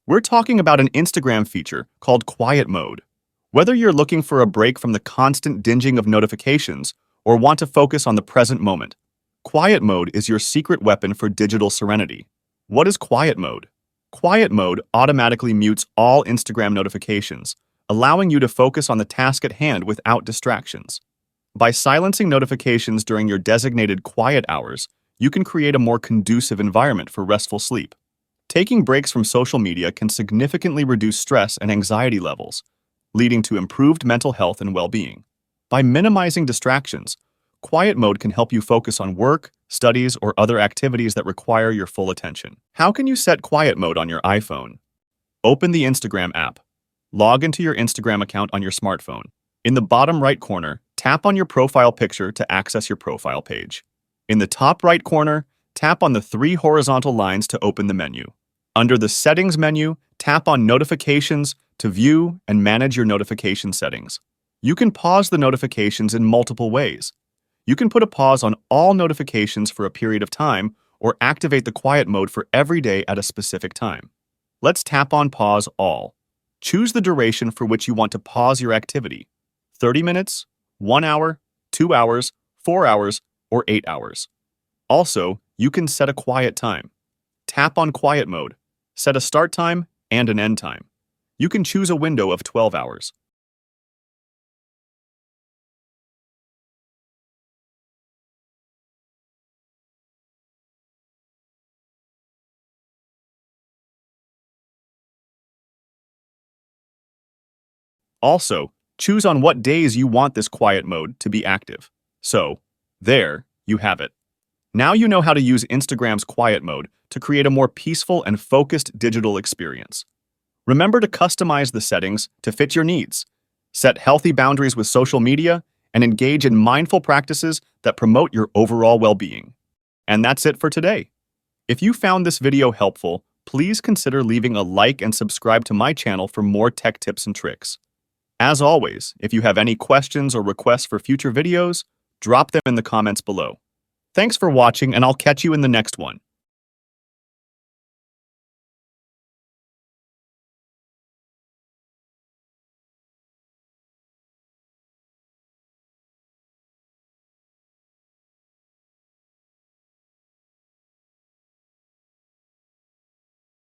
We're talking about an Instagram feature called Quiet Mode. Whether you're looking for a break from the constant dinging of notifications or want to focus on the present moment, Quiet Mode is your secret weapon for digital serenity. What is Quiet Mode? Quiet Mode automatically mutes all Instagram notifications, allowing you to focus on the task at hand without distractions. By silencing notifications during your designated quiet hours, you can create a more conducive environment for restful sleep. Taking breaks from social media can significantly reduce stress and anxiety levels, leading to improved mental health and well-being. By minimizing distractions, Quiet Mode can help you focus on work, studies, or other activities that require your full attention. How can you set Quiet Mode on your iPhone? Open the Instagram app. Log into your Instagram account on your smartphone. In the bottom right corner, tap on your profile picture to access your profile page. In the top right corner, tap on the three horizontal lines to open the menu. Under the Settings menu, tap on Notifications to view and manage your notification settings. You can pause the notifications in multiple ways. You can put a pause on all notifications for a period of time or activate the quiet mode for every day at a specific time. Let's tap on Pause All. Choose the duration for which you want to pause your activity: 30 minutes, 1 hour, 2 hours, 4 hours, or 8 hours. Also, you can set a quiet time. Tap on Quiet Mode. Set a start time and an end time. You can choose a window of 12 hours. Also, choose on what days you want this quiet mode to be active. So, there you have it. Now you know how to use Instagram's quiet mode to create a more peaceful and focused digital experience. Remember to customize the settings to fit your needs. Set healthy boundaries with social media and engage in mindful practices that promote your overall well-being. And that's it for today. If you found this video helpful, please consider leaving a like and subscribe to my channel for more tech tips and tricks. As always, if you have any questions or requests for future videos, drop them in the comments below. Thanks for watching, and I'll catch you in the next one.